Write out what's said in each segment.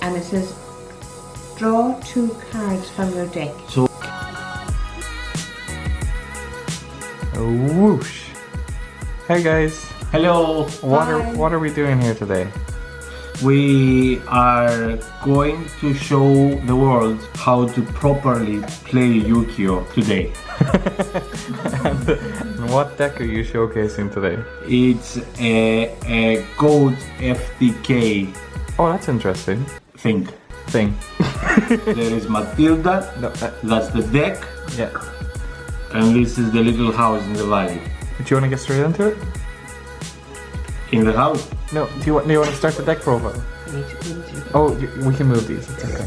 and it says draw 2 cards from your deck. So Whoosh! Hey guys, hello. what are we doing here today? We are going to show the world how to properly play Yugioh today. And what deck are you showcasing today? It's a GOAT FTK Oh, that's interesting. thing. There is Matilda, No, that's the deck, yeah. and this is the little house in the valley. Do you want to get straight into it? In the house? No. Do you want to start the deck profile? Oh, we can move these. It's okay.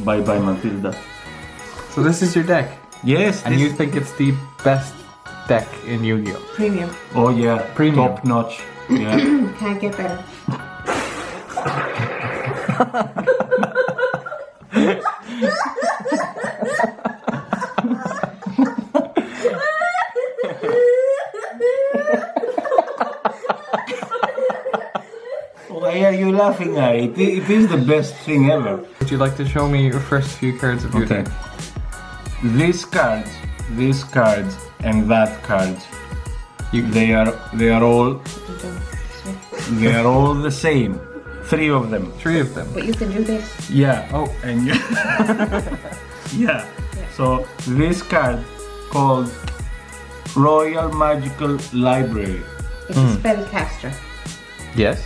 Bye bye Matilda. So this is your deck, Yes, and this- you think it's the best deck in Yu-Gi-Oh? Premium. Oh yeah, Premium. top notch. Yeah. Can't get better. Why are you laughing at it? It is the best thing ever. Would you like to show me your first few cards of your Okay. deck? These cards, and that card, they are all the same. 3 of them. 3 of them. But you can do this. Yeah. Oh, and you. Yeah. So this card called Royal Magical Library. It's a spellcaster. Yes.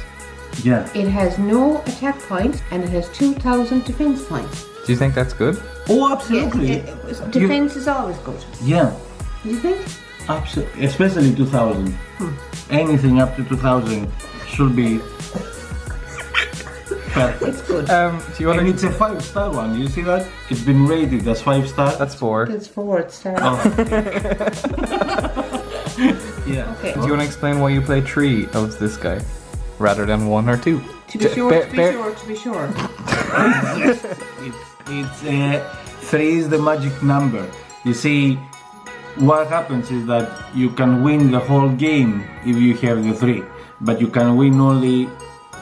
Yeah. It has no attack points and it has 2,000 defense points. Do you think that's good? Oh, absolutely. Defense is always good. Yeah. Do you think? Absolutely. Especially 2,000. Anything up to 2,000 should be perfect. It's good. Do you want And to? it's a 5-star one. You see that? It's been rated as 5-star. That's 4. It's forward star. Oh. Yeah. Okay. Do you want to explain why you play 3 of this guy rather than 1 or 2? To be sure, to be sure. It's 3 is the magic number. You see, what happens is that you can win the whole game if you have the 3, but you can win only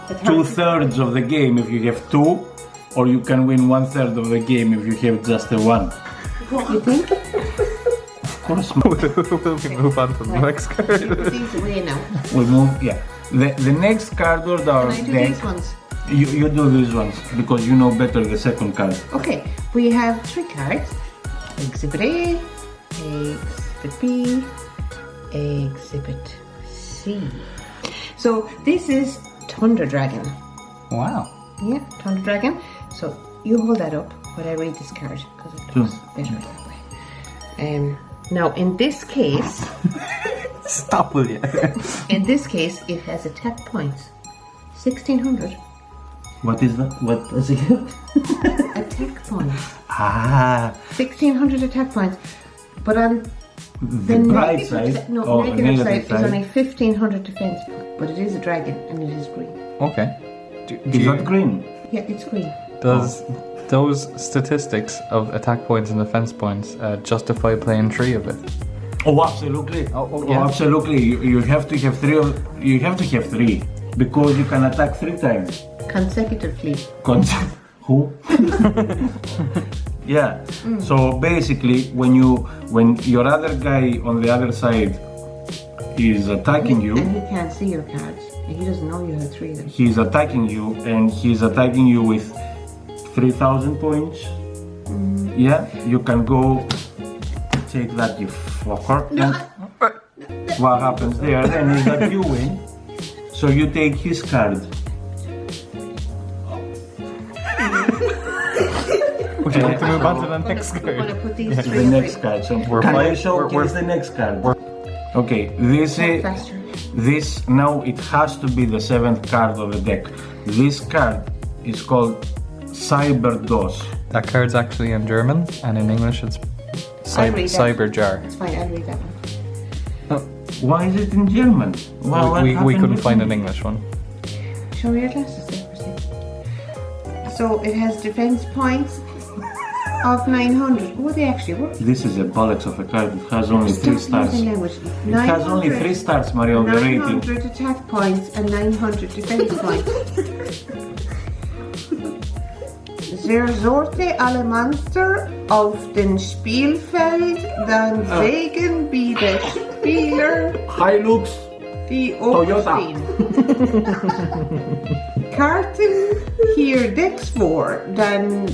2/3 of the game if you have 2, or you can win 1/3 of the game if you have just a 1. You think? Of course, Will we move on to the next Put card? these away now. we move. Yeah, the next card order our Can I do deck. these ones? You do these ones because you know better the second card. Okay, we have 3 cards. Exhibit A, Exhibit B, Exhibit C. So this is Thunder Dragon. Wow. Yeah, Thunder Dragon. So you hold that up while I read this card because it looks better that way. Now in this case, Stop, will you? in this case, it has attack points. 1,600 What is that? What does it have? attack points. Ah, 1,600 attack points. But on the bright negative side. No, Oh, negative side negative is only 1,500 defense points. But it is a dragon and it is green. Okay. Is that green? Yeah, it's green. Does those statistics of attack points and defense points justify playing 3 of it? Oh, absolutely. Oh, yeah. Absolutely. You have to have 3 of. You have to have 3 because you can attack 3 times. Consecutively. Who? Yeah. So basically, when your other guy on the other side is attacking you, And he can't see your cards. And he doesn't know you have 3 of them. he's attacking you, and he's attacking you with 3,000 points. Yeah, you can go take that, you fucker. And what happens there then is that you win. So you take his card. Would you like to move on to the next I'm going to card? put these 3 The away. next card. So We're can I fine. showcase the next card? Okay, Faster. this now it has to be the 7th card of the deck. This card is called Cyber DOS. That card's actually in German, and in English it's I'll read that. Cyber Jar. It's fine, I'll read that one. Why is it in German? Well, what We happened couldn't with find it? an English one. Show me your glasses there for a second. So it has defense points of 900. Oh, they actually work. This is a bollocks of a card. It has only 3 Stop stars. using language. It has only 3 stars, Mario, on the rating. 900 attack points and 900 defense points. Zer sollte alle Monster auf dem Spielfeld dann sehen, wie der Spieler Hilux. die Toyota. opstehen. Karten hier Decks vor, dann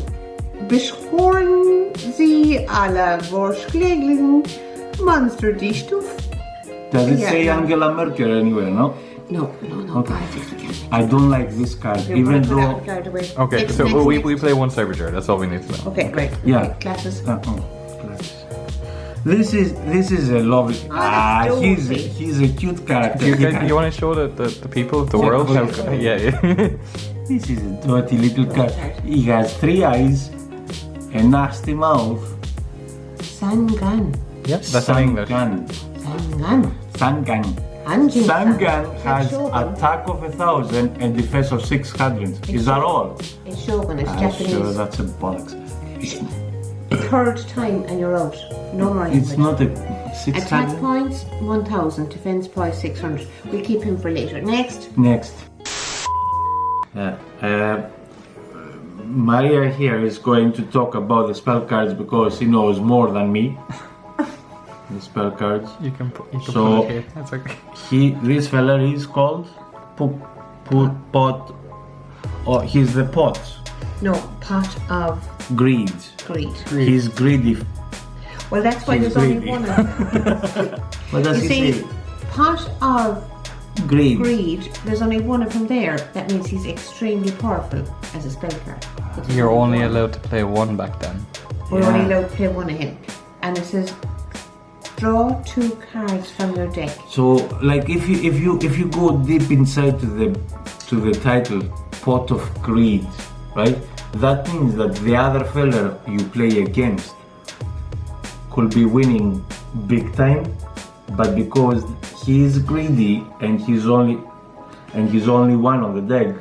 beschworen sie alle verschlägigen Monster die Stufe. Does it Yeah, say no. Angela Merkel anywhere, no? No. Okay. Politics, I don't like this card, even though... Okay, Next, so next, we next. play one Cyberjar. That's all we need to know. Okay, great. Yeah. Okay, glasses. This is a lovely... that's he's a cute character. You want to show the people of the Yeah, world? okay. Yeah. This is a dirty little cat. He has 3 eyes, a nasty mouth. Sangan. Yep, that's in English. Sangan. Sangan. Anjin. Sangan has Shogun. attack of 1,000 and defense of 600. Is that all? It's Shogun, it's I'm Japanese. sure that's a bollocks. Third time and you're out. No more It's language. not a 600. Attack points 1,000, defense points 600. We'll keep him for later. Next. Next. Maria here is going to talk about the spell cards because she knows more than me. The spell cards. You can put So- it here. That's okay. This fella is called Pot. Oh, he's the pot. No, pot of Greed. greed. He's greedy. Well, that's why He's there's only greedy. one of them. What does You he see, say? pot of Greed. greed, there's only one of them there. That means he's extremely powerful as a spell card. You're only allowed to play one back then. We're Yeah. only allowed to play one of him. And it says, draw 2 cards from your deck. So, like, if you go deep inside to the title, Pot of Greed, right? That means that the other fella you play against could be winning big time, but because he is greedy and he's only one on the deck,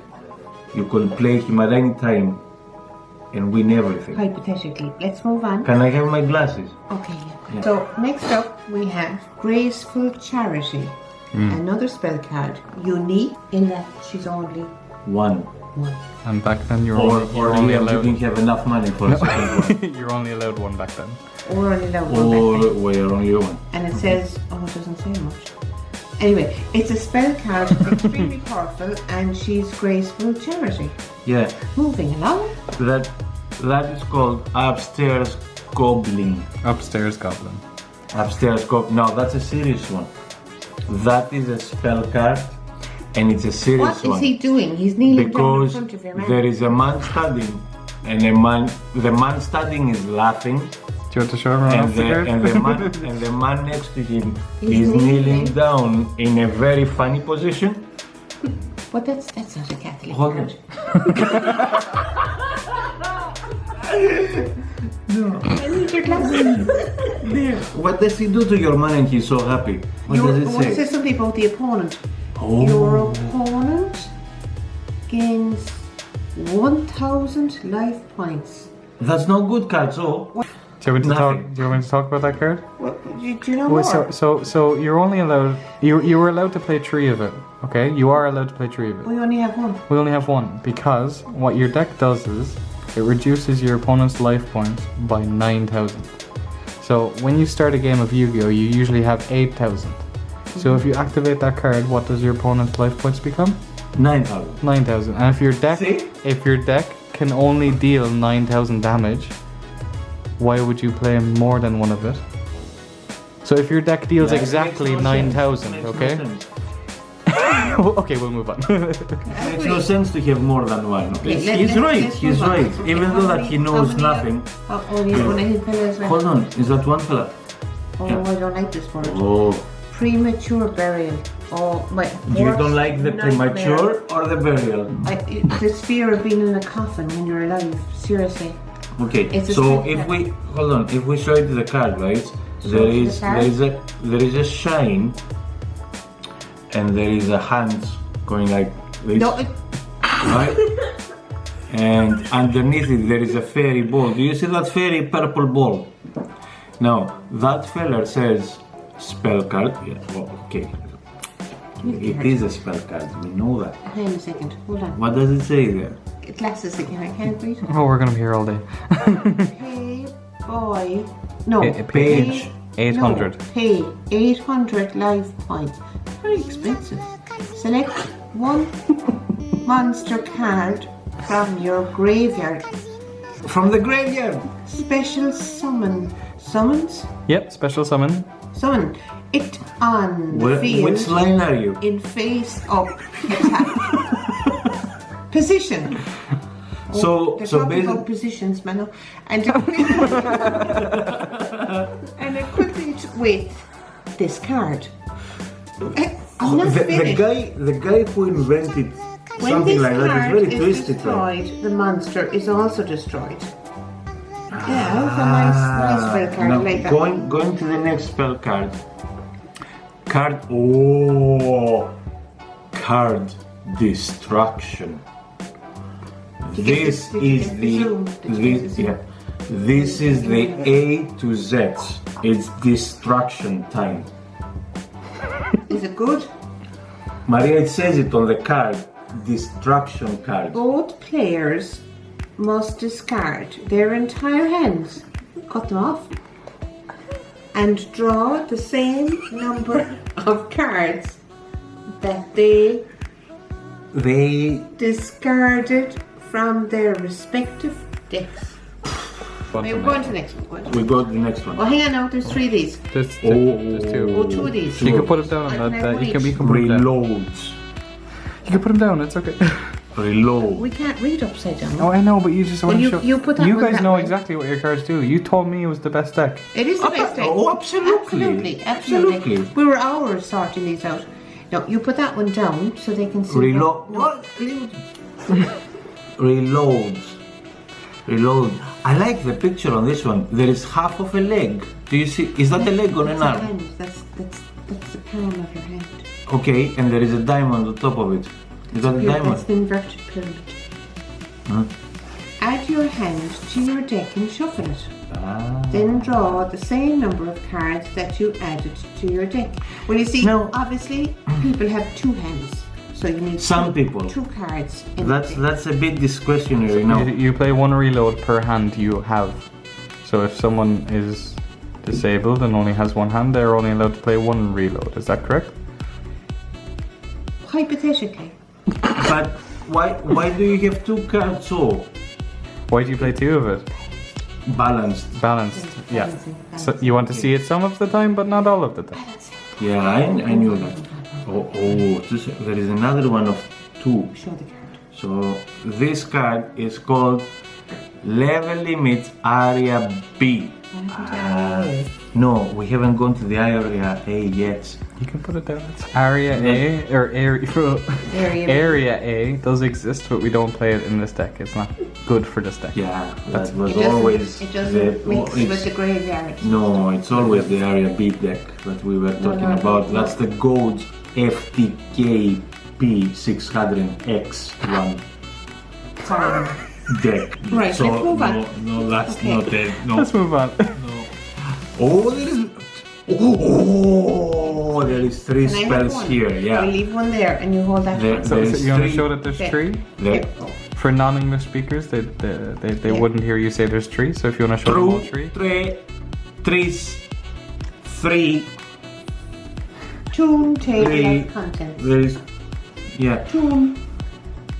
you could play him at any time and win everything. Hypothetically. Let's move on. Can I have my glasses? Okay, yeah. So next up we have Graceful Charity. Another spell card. Unique in that she's only One. one. And back then you're Or only you allowed. didn't have enough money for a second one. You're only allowed one back then. Or only allowed one back then. Or we're only one. And it says, oh, it doesn't say much. Anyway, it's a spell card, extremely powerful, and she's Graceful Charity. Yeah. Moving along. That is called Upstairs Goblin. Upstairs Goblin. Upstairs Goblin. No, that's a serious one. That is a spell card, and it's a serious What is one. he doing? He's kneeling down in Because front of your man. there is a man studying, and the man studying is laughing, Do you want to show everyone else the card? and the man next to him He's is kneeling kneeling. down in a very funny position. But that's not a Catholic Hold card. I need your glasses. There. What does he do to your man and he's so happy? What does it What say? says something about the opponent? Oh. Your opponent gains 1,000 life points. That's no good card, so... Do you want me to talk? Nothing. Do you want me to talk about that card? What, do you know Well, more? so you're only allowed. You were allowed to play 3 of it. Okay, you are allowed to play 3 of it. We only have one. We only have 1 because what your deck does is it reduces your opponent's life points by 9,000. So when you start a game of Yu-Gi-Oh, you usually have 8,000. So if you activate that card, what does your opponent's life points become? 9,000. 9,000. And if your deck See? can only deal 9,000 damage, why would you play more than one of it? So if your deck deals That exactly makes no sense. 9,000, Makes no okay? sense. Okay, we'll move on. Makes no sense to have more than one. Okay? Okay, He's right. let's He's move on. right. Okay, Even how though that many- he how knows many nothing. Only one of his fellas left. Hold on. Is that one fella? Oh, Yeah. I don't like this word. Oh. Premature burial. Oh, my. You worst don't like the nightmare. premature or the burial? The fear of being in a coffin when you're alive. Seriously. Okay. It's a So spell if card. we hold on, if we show it to the card, right? Show it to the card. There is a shine, and there is a hand going like this. No, Right? And underneath it there is a fairy ball. Do you see that fairy purple ball? Now that feller says spell card. Yeah, well, okay. It is a spell card, we know that. hang on a second. Hold on. What does it say there? glasses again. I can't read. Oh, we're gonna be here all day. Pay boy. No. Page. 800. No, pay 800 life points. Very expensive. Select one monster card from your graveyard. From the graveyard. Special summon. Summons? Yep, special summon. Summon it on the field. Which line are you? In face up attack. Position. So talking about positions, man. And and equip it with this card. I'm not finished. The guy who invented When something this like that is card very is twisted. destroyed, the monster is also destroyed. Yeah, it's a nice spell card. Now, Like that. going to the next spell card. Card destruction. This is the A to Z. It's destruction time. Is it good? Maria, it says it on the card. Destruction card. Both players must discard their entire hands, cut them off, and draw the same number of cards that they discarded from their respective decks. We're going to the next one. We go to the next one. Oh, hang on now, there's 3 of these. There's two. Oh, 2 of these. You can put them down on that. You can put them down. Reloads. You can put them down. It's okay. Reload. We can't read upside down. Oh, I know, but you just want to show. you put that You one guys that know way. exactly what your cards do. You told me it was the best deck. It is the best deck. Oh, absolutely. Absolutely. We were hours sorting these out. No, you put that one down so they can see. Reload. No. What? Reload. Reload. I like the picture on this one. There is half of a leg. Do you see? Is that a leg on an That's a arm? hand. That's the palm of your hand. Okay, and there is a diamond on top of it. Is that a diamond? That's the inverted pyramid. Huh? Add your hand to your deck and shuffle it. Ah. Then draw the same number of cards that you added to your deck. Well, you see, No. obviously, people have 2 hands. So you need Some people. 2 cards in the deck. That's a bit discretionary now. You play 1 reload per hand you have. So if someone is disabled and only has 1 hand, they're only allowed to play 1 reload. Is that correct? Hypothetically. But why do you have 2 cards so Why do you play 2 of it? balanced? Balanced. Yeah. Balancing. So you want to see it some of the time, but not all of the time. Yeah, I knew that. There is another one of 2. Show the card. So this card is called Level Limit Area B. No, we haven't gone to the area A yet. You can put it down. It's Area A or Area A does exist, but we don't play it in this deck. It's not good for this deck. Yeah, that It was It always doesn't mix it's- with the graveyard. No, it's always the Area B deck that we were talking about. That's the GOAT FTK P600X1 Sorry. deck. Right, so, let's move on. No, that's Okay. not it. No. Let's move on. Oh, there is. Oh, there is 3 Can I have spells one? here. We Yeah. leave one there and you hold that There- one. So you want to 3. show that there's Okay. 3? There. Yep. For non-English speakers, they Yeah. wouldn't hear you say there's 3. So if you want to show them all 3. 3. Tune table Three. of contents. There is. Yeah.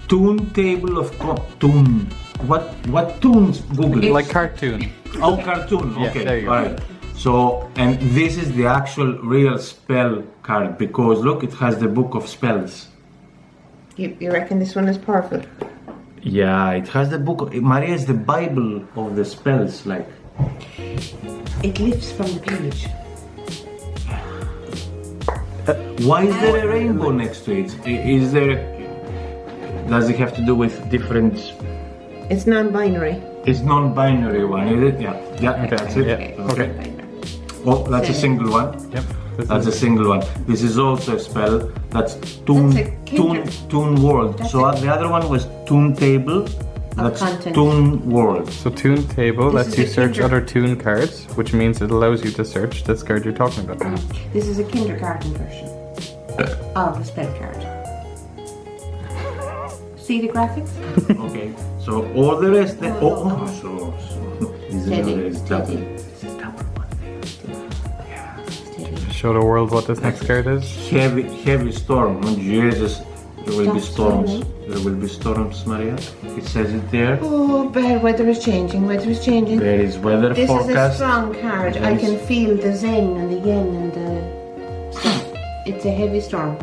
Tune table of tune. What tunes? Google it. Like cartoon. Oh, cartoon. Yeah, Okay. there you go. All right. So, and this is the actual real spell card because look, it has the book of spells. You reckon this one is powerful? Yeah, it has the book. Maria is the Bible of the spells, like. It lifts from the page. Why is there a rainbow next to it? Is there? Does it have to do with different? It's non-binary. It's non-binary one, is it? Yeah. Yeah. Okay, That's it. yeah, okay. Oh, that's a single one. Yep. That's a single one. This is also a spell. That's Toon World. So the other one was Toon Table. That's content. Toon World. So Toon Table This lets is you a search kinder- other Toon cards, which means it allows you to search this card you're talking about. This is a kindergarten version of a spell card. see the graphics? Okay, so all the rest. This is Steady, another is double. steady. This is double one. Steady. Show the world what this next card is. Heavy storm. Oh, Jesus, there will be Stop storms. storming. There will be storms, Maria. It says it there. Oh, bad weather is changing. Weather is changing. There is weather This forecast. is a strong card. I Yes. can feel the zen and the yin and the stuff. It's a heavy storm.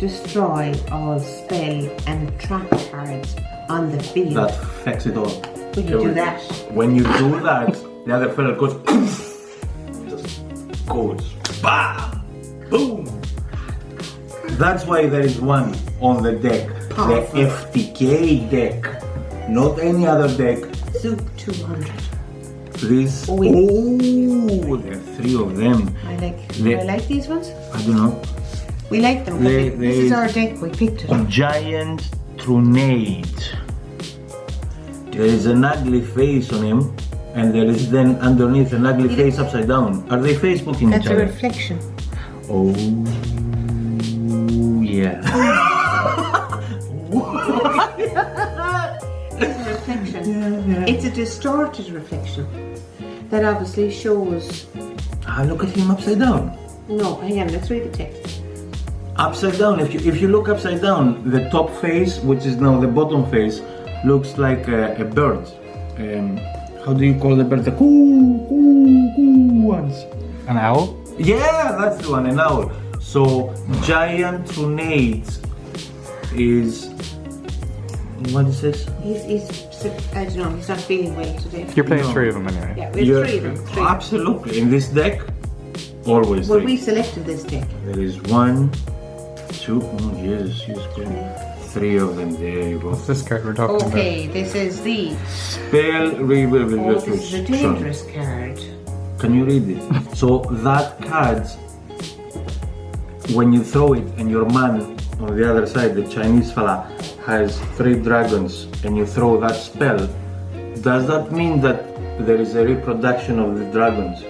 Destroy all spell and trap cards on the field. That affects it all. Will you do that? When you do that, the other fellow goes poof, just goes bam, boom. That's why there is one on the deck, Powerful. the FTK deck, not any other deck. Soup 200. This. Oh, there are three of them. I The- like these ones. I don't know. We like them. 'cause They- this is our deck. We picked it. Giant Trunade. There is an ugly face on him, and there is then underneath an ugly face upside down. Are they Facebooking That's each a other? reflection. Oh, yeah. It's a reflection. It's a distorted reflection that obviously shows. Ah, look at him upside down. No, hang on. Let's read the text. Upside down. If you look upside down, the top face, which is now the bottom face, looks like a bird. How do you call the bird? The coo coo coo ones. An owl? Yeah, that's the one, an owl. So giant Trunade is what is this? He's I don't know. He's not feeling well today. You're playing No. three of them anyway. Yeah, we have three of them. Three. Absolutely. In this deck, always Well, three. we selected this deck. There is one, two, oh Jesus, three of them. There you go. What's this card we're talking Okay, this is the. Spell reveal Oh, this is a dangerous card. Can you read it? So that card, when you throw it and your man on the other side, the Chinese fella, has 3 dragons and you throw that spell, does that mean that there is a reproduction of the dragons?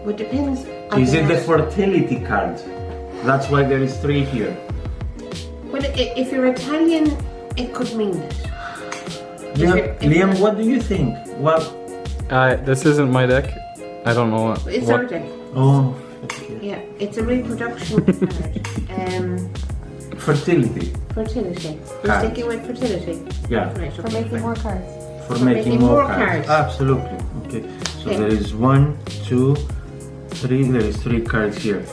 Well, it depends. on Is it the the fertility card? That's why there is 3 here. Well, if you're Italian, it could mean that. Liam, what do you think? Well, This isn't my deck. I don't know what. It's our deck. oh, Yeah, it's a reproduction card. fertility. Fertility. We're Cards. sticking with fertility. Yeah. Right, For okay, making fine. more cards. For making more cards. Absolutely. Okay. So Okay. there is 1, 2, 3. There is 3 cards here.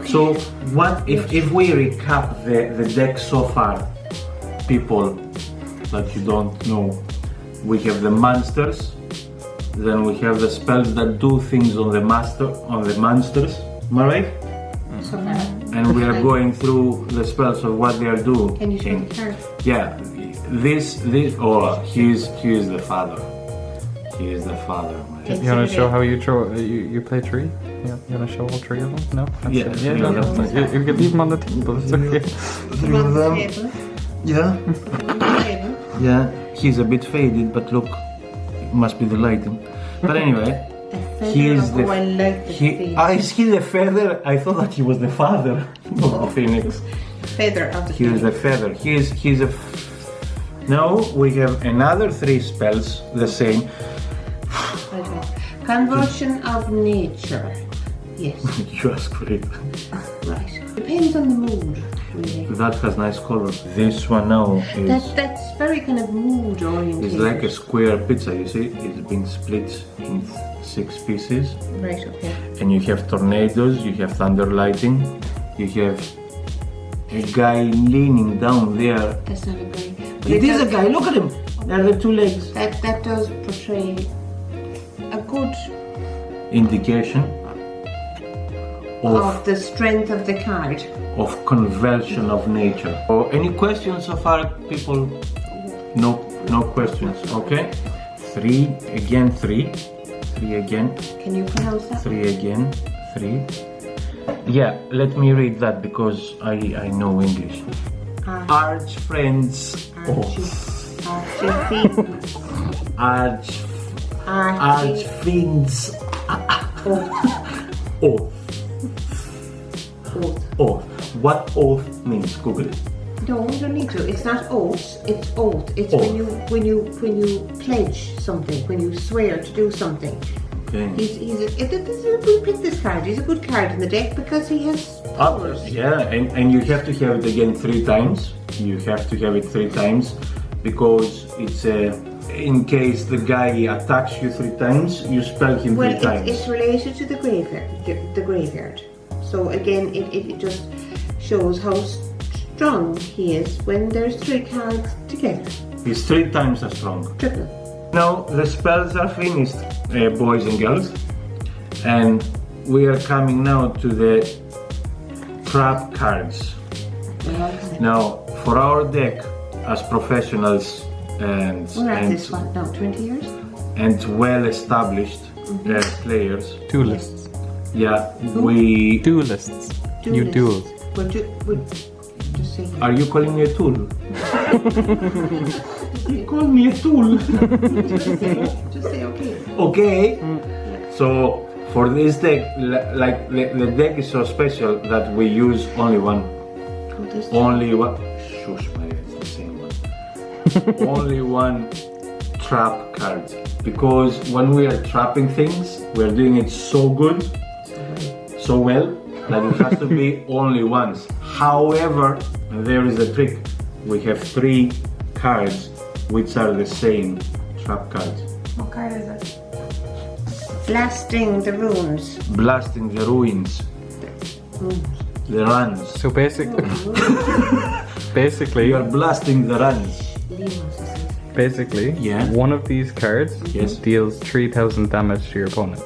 So what if we recap the deck so far, people that you don't know? We have the monsters, then we have the spells that do things on the monsters. Am I right? So far. And we are going through the spells of what they are doing. Can you show the card? Yeah, this he is the father. He is the father. You want to show how you throw? You play three? Yeah. You want to show all 3 of them? No. That's Yeah, it. three No, of no, them. no. You can leave them on the table. It's okay. Put on the table. Yeah, Put on the table. yeah. He's a bit faded, but look, it must be the lighting. But anyway, A feather he is of- the. oh, I like the feel. Is he the feather? I thought that he was the father of the phoenix. Feather of the He is the feather. He's a. Now we have another 3 spells, the same. Okay. Convulsion of nature. Yes. You ask for it. Right. Depends on the mood, really. That has nice color. This one now is. That's very kind of mood oriented. It's like a square pizza, you see? It's been split in 6 pieces. Right, okay. And you have tornadoes, you have thunder lighting, you have a guy leaning down there. That's not a guy. But It is a does- guy, look at him! There are the 2 legs. That does portray a good Indication of the strength of the card. of convulsion of nature. Oh, any questions so far, people? No questions, okay? 3 again, 3. 3 again. Can you pronounce that? 3 again, 3. Yeah, let me read that because I know English. Arch friends. Arch fiends. Oh. What oath means? Google it. No, you don't need to. It's not oath. It's oath. It's Oath. when you pledge something, when you swear to do something. Okay. We picked this card. He's a good card in the deck because he has powers. Yeah, and you have to have it again 3 times. You have to have it 3 times because it's in case the guy attacks you 3 times, you spell him 3 times. It's related to the graveyard. The graveyard. So again, it just shows how strong he is when there's 3 cards together. He's 3 times as strong. Triple. Now the spells are finished, boys and girls, and we are coming now to the trap cards. Now, for our deck, as professionals and We're at this one now, 20 years? and well established players, Duelists. yeah, we Duelists. You duel. Just say are you calling me a tool? You call me a tool. just say okay. Okay. So for this deck, like the deck is so special that we use only one. Only one. Shush, Maria, it's the same one. Only one trap card. Because when we are trapping things, we are doing it so good, so well, that it has to be only once. However, there is a trick. We have 3 cards which are the same trap cards. What card is it? Blasting the runes. Blasting the ruins, the runs. So basically, You are blasting the runs. basically, Yeah. one of these cards Yes. deals 3,000 damage to your opponent.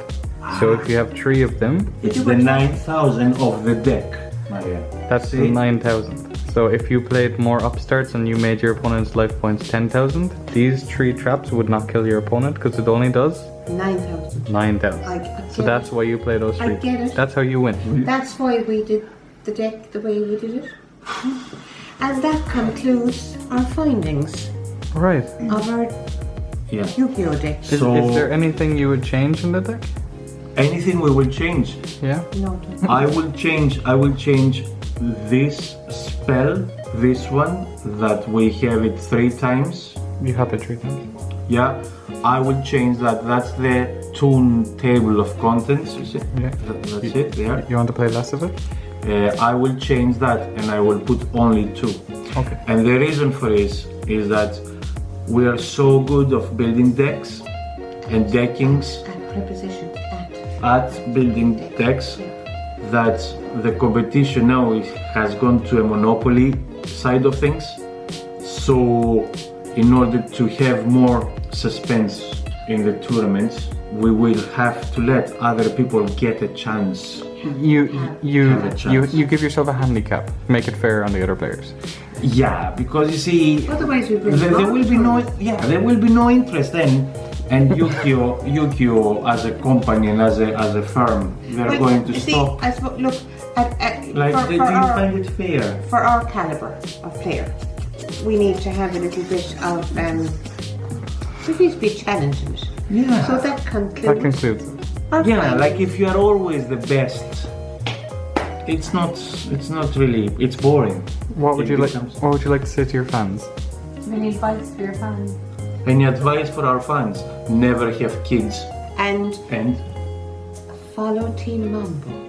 So if you have 3 of them, It's the 9,000 of the deck, Maria. that's See? 9,000. So if you played more upstarts and you made your opponent's life points 10,000, these 3 traps would not kill your opponent because it only does 9,000. 9,000. I So get that's why you play those 3. I get it. That's how you win. That's why we did the deck the way we did it. And that concludes our findings Right. of our Yeah. Yugioh deck. Is there anything you would change in the deck? Anything we will change. Yeah. No, I will change this spell, this one, that we have it 3 times. You have it 3 times. Yeah, I will change that. That's the tune table of contents, you see? Yeah. That's it, there. You want to play less of it? I will change that and I will put only 2. Okay. And the reason for this is that we are so good of building decks and deckings at preposition at building decks that the competition now has gone to a monopoly side of things. So in order to have more suspense in the tournaments, we will have to let other people get a chance. You Have a chance. you give yourself a handicap. Make it fair on the other players. Yeah, because you see, Otherwise we bring there will be there will be no interest then. And Yugioh as a company and as a firm, they're going to stop. Look, Like, do you find it fair? for our caliber of player, we need to have a little bit of we need to be challenging it. Yeah. So that concludes. That concludes it. our Yeah, findings. like if you are always the best, it's not really, it's boring. What would It you like? becomes- What would you like to say to your fans? Any advice for your fans? Any advice for our fans? Never have kids and and follow Team Mambo.